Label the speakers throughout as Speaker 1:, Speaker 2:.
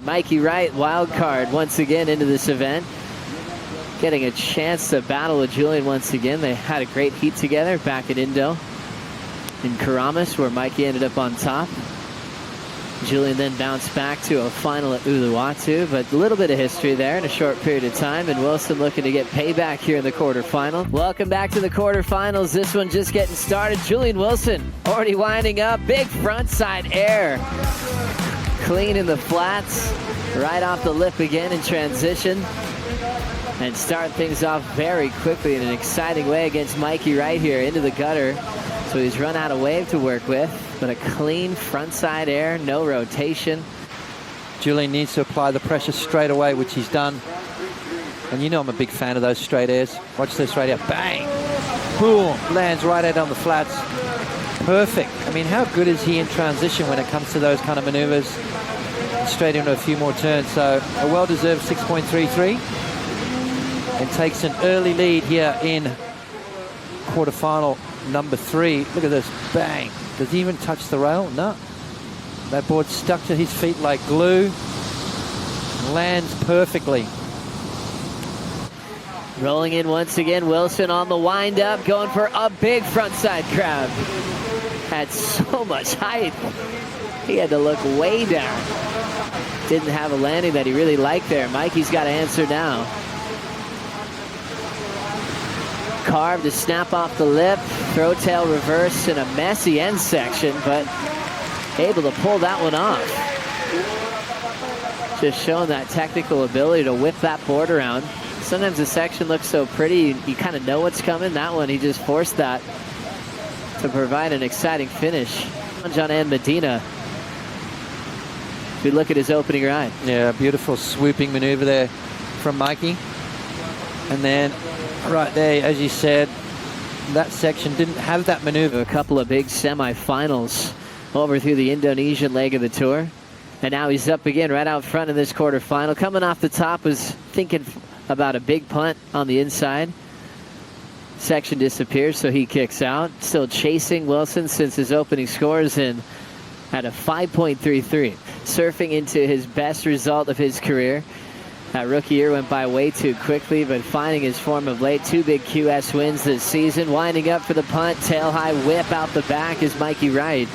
Speaker 1: Mikey Wright, wild card once again into this event. Getting a chance to battle with Julian once again. They had a great heat together back at Indo in Karamas, where Mikey ended up on top. Julian then bounced back to a final at Uluwatu, but a little bit of history there in a short period of time, and Wilson looking to get payback here in the quarterfinal. Welcome back to the quarterfinals. This one just getting started. Julian Wilson already winding up. Big frontside air. Clean in the flats. Right off the lip again in transition. And start things off very quickly in an exciting way against Mikey Wright here into the gutter. So he's run out of wave to work with, but a clean frontside air, no rotation.
Speaker 2: Julian needs to apply the pressure straight away, which he's done. And you know I'm a big fan of those straight airs. Watch this right here. Bang! Boom! Lands right out on the flats. Perfect. I mean, how good is he in transition when it comes to those kind of maneuvers? Straight into a few more turns. So a well-deserved 6.33. And takes an early lead here in quarterfinal number 3. Look at this. Bang. Does he even touch the rail? No. That board stuck to his feet like glue. Lands perfectly.
Speaker 1: Rolling in once again, Wilson on the wind-up, going for a big frontside crab. Had so much height. He had to look way down. Didn't have a landing that he really liked there. Mikey's got to answer now. Carved to snap off the lip, throw tail reverse in a messy end section, but able to pull that one off. Just showing that technical ability to whip that board around. Sometimes the section looks so pretty, you kind of know what's coming. That one, he just forced that to provide an exciting finish. John and Medina. If we look at his opening ride.
Speaker 2: Yeah, beautiful swooping maneuver there from Mikey. And then right there, as you said, that section didn't have that maneuver.
Speaker 1: A couple of big semifinals over through the Indonesian leg of the tour. And now he's up again right out front in this quarterfinal. Coming off the top, was thinking about a big punt on the inside. Section disappears, so he kicks out. Still chasing Wilson since his opening scores in at a 5.33. Surfing into his best result of his career. That rookie year went by way too quickly, but finding his form of late. 2 big QS wins this season. Winding up for the punt. Tail high whip out the back is Mikey Wright.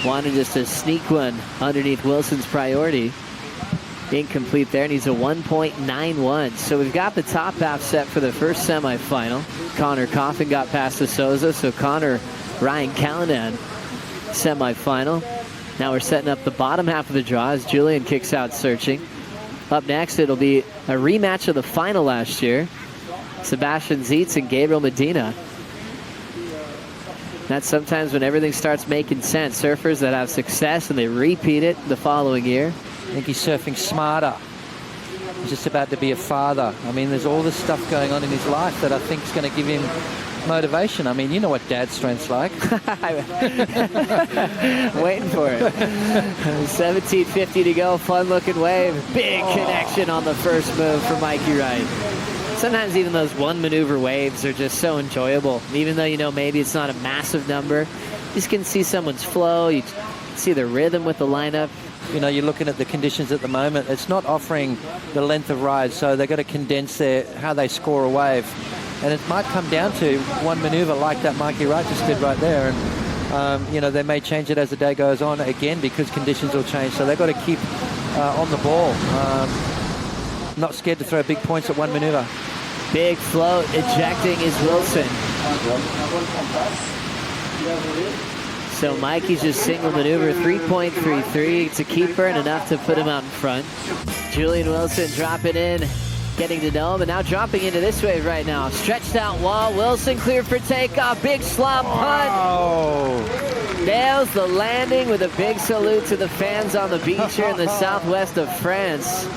Speaker 1: Wanted just to sneak one underneath Wilson's priority. Incomplete there, and he's a 1.91. So we've got the top half set for the first semifinal. Connor Coffin got past the Souza, so Connor, Ryan Callanan, semifinal. Now we're setting up the bottom half of the draw as Julian kicks out searching. Up next, it'll be a rematch of the final last year. Sebastian Zietz and Gabriel Medina. That's sometimes when everything starts making sense. Surfers that have success and they repeat it the following year.
Speaker 2: I think he's surfing smarter. He's just about to be a father. I mean, there's all this stuff going on in his life that I think is going to give him motivation. I mean, you know what dad's strength's like.
Speaker 1: Waiting for it. 17:50 to go. Fun looking wave. Big connection on the first move for Mikey Wright. Sometimes even those one maneuver waves are just so enjoyable. Even though you know maybe it's not a massive number, you just can see someone's flow. You see the rhythm with the lineup.
Speaker 2: You know, you're looking at the conditions at the moment. It's not offering the length of ride, so they've got to condense how they score a wave. And it might come down to one maneuver like that Mikey Wright just did right there. And, you know, they may change it as the day goes on again because conditions will change. So they've got to keep on the ball. Not scared to throw big points at one maneuver.
Speaker 1: Big float ejecting is Wilson. So Mikey's just single maneuver, 3.33. It's a keeper and enough to put him out in front. Julian Wilson dropping in, getting to know him, and now dropping into this wave right now. Stretched out wall, Wilson clear for takeoff. Big slop punt.
Speaker 2: Oh.
Speaker 1: Nails the landing with a big salute to the fans on the beach here in the southwest of France.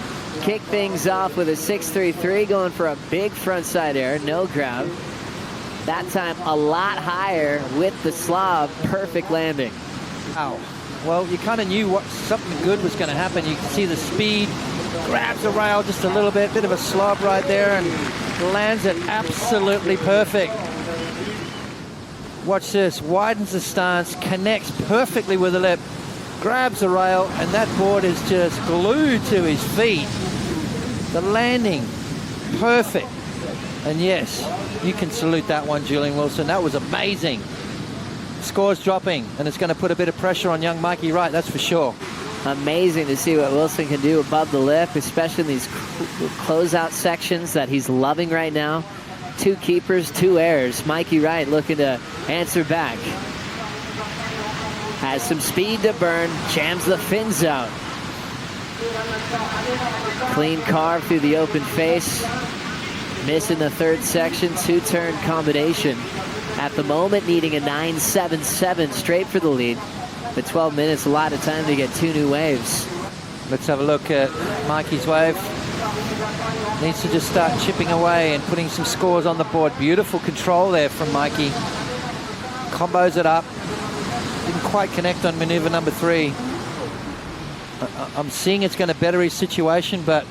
Speaker 1: Kick things off with a 6.33, going for a big frontside air, no grab. That time a lot higher with the slob. Perfect landing.
Speaker 2: Wow. Well, you kind of knew something good was going to happen. You can see the speed, grabs the rail just a little bit of a slob right there, and lands it absolutely perfect. Watch this, widens the stance, connects perfectly with the lip. grabs the rail, and that board is just glued to his feet. The landing, perfect. And yes, you can salute that one, Julian Wilson. That was amazing. Score's dropping, and it's going to put a bit of pressure on young Mikey Wright, that's for sure.
Speaker 1: Amazing to see what Wilson can do above the lip, especially in these closeout sections that he's loving right now. 2 keepers, 2 airs. Mikey Wright looking to answer back. Has some speed to burn, jams the fins out. Clean carve through the open face. Missing the 3rd section, 2-turn combination. At the moment, needing a 9.77 straight for the lead. The 12 minutes, a lot of time to get 2 new waves.
Speaker 2: Let's have a look at Mikey's wave. Needs to just start chipping away and putting some scores on the board. Beautiful control there from Mikey. Combos it up. Didn't quite connect on maneuver number 3. I'm seeing it's going to better his situation, but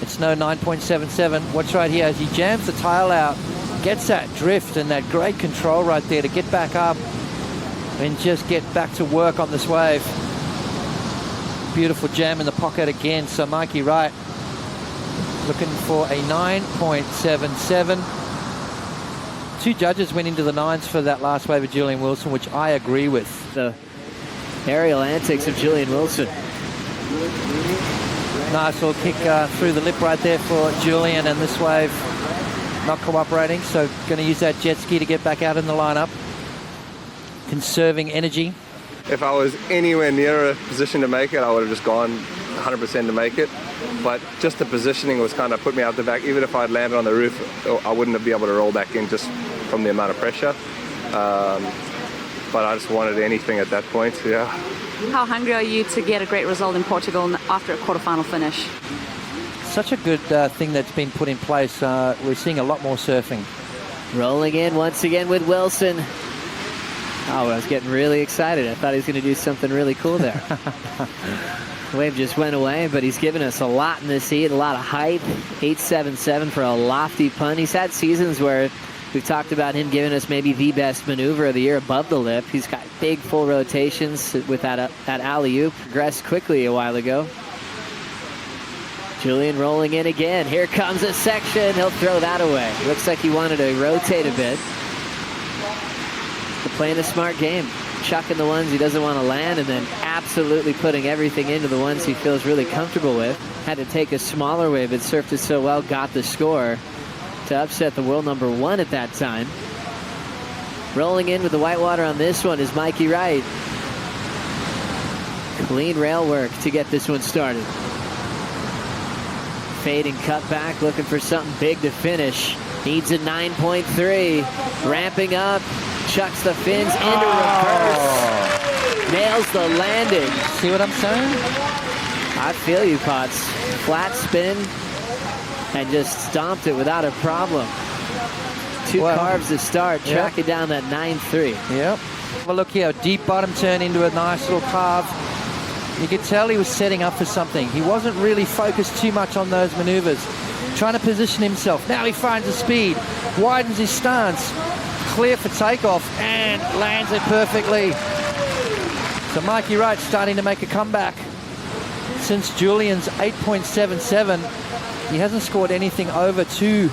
Speaker 2: it's no 9.77. Watch right here as he jams the tail out, gets that drift and that great control right there to get back up and just get back to work on this wave. Beautiful jam in the pocket again. So Mikey Wright looking for a 9.77. 2 judges went into the 9s for that last wave of Julian Wilson, which I agree with.
Speaker 1: The aerial antics of Julian Wilson.
Speaker 2: Nice little kick through the lip right there for Julian, and this wave not cooperating, so going to use that jet ski to get back out in the lineup. Conserving energy.
Speaker 3: If I was anywhere near a position to make it, I would have just gone 100% to make it. But just the positioning was kind of put me out the back. Even if I'd landed on the roof, I wouldn't have been able to roll back in just from the amount of pressure. But I just wanted anything at that point, yeah.
Speaker 4: How hungry are you to get a great result in Portugal after a quarterfinal finish?
Speaker 2: Such a good thing that's been put in place. We're seeing a lot more surfing.
Speaker 1: Rolling in once again with Wilson. Oh, I was getting really excited. I thought he was going to do something really cool there. Wave just went away, but he's given us a lot in this heat, a lot of height. 8.77 for a lofty pun. He's had seasons where we've talked about him giving us maybe the best maneuver of the year above the lip. He's got big full rotations with that alley-oop. Progressed quickly a while ago. Julian rolling in again. Here comes a section. He'll throw that away. Looks like he wanted to rotate a bit. But playing a smart game. Chucking the ones he doesn't want to land and then absolutely putting everything into the ones he feels really comfortable with. Had to take a smaller wave, but surfed it so well, got the score to upset the world number 1 at that time. Rolling in with the whitewater on this one is Mikey Wright. Clean rail work to get this one started. Fading cut back, looking for something big to finish. Needs a 9.3. Ramping up, chucks the fins into reverse. Nails the landing.
Speaker 2: See what I'm saying?
Speaker 1: I feel you, Potts. Flat spin and just stomped it without a problem. 2 carves to start, tracking down that 9.3.
Speaker 2: Yep. Well, look here, deep bottom turn into a nice little carve. You could tell he was setting up for something. He wasn't really focused too much on those maneuvers. Trying to position himself. Now he finds the speed, widens his stance, clear for takeoff, and lands it perfectly. So Mikey Wright starting to make a comeback. Since Julian's 8.77, he hasn't scored anything over 2.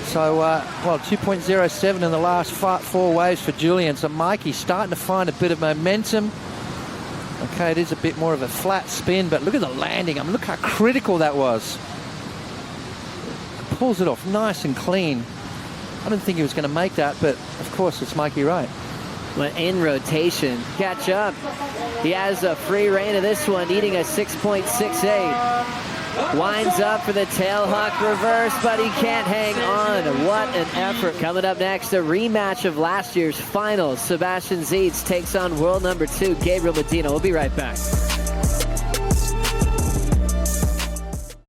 Speaker 2: So, 2.07 in the last 4 waves for Julian. So Mikey's starting to find a bit of momentum. Okay, it is a bit more of a flat spin, but look at the landing. I mean, look how critical that was. Pulls it off nice and clean. I didn't think he was going to make that, but of course it's Mikey Wright.
Speaker 1: But in rotation, catch up. He has a free rein of this one, needing a 6.68. Winds up for the tailhook reverse, but he can't hang on. What an effort. Coming up next, a rematch of last year's finals. Sebastian Zietz takes on world number 2, Gabriel Medina. We'll be right back.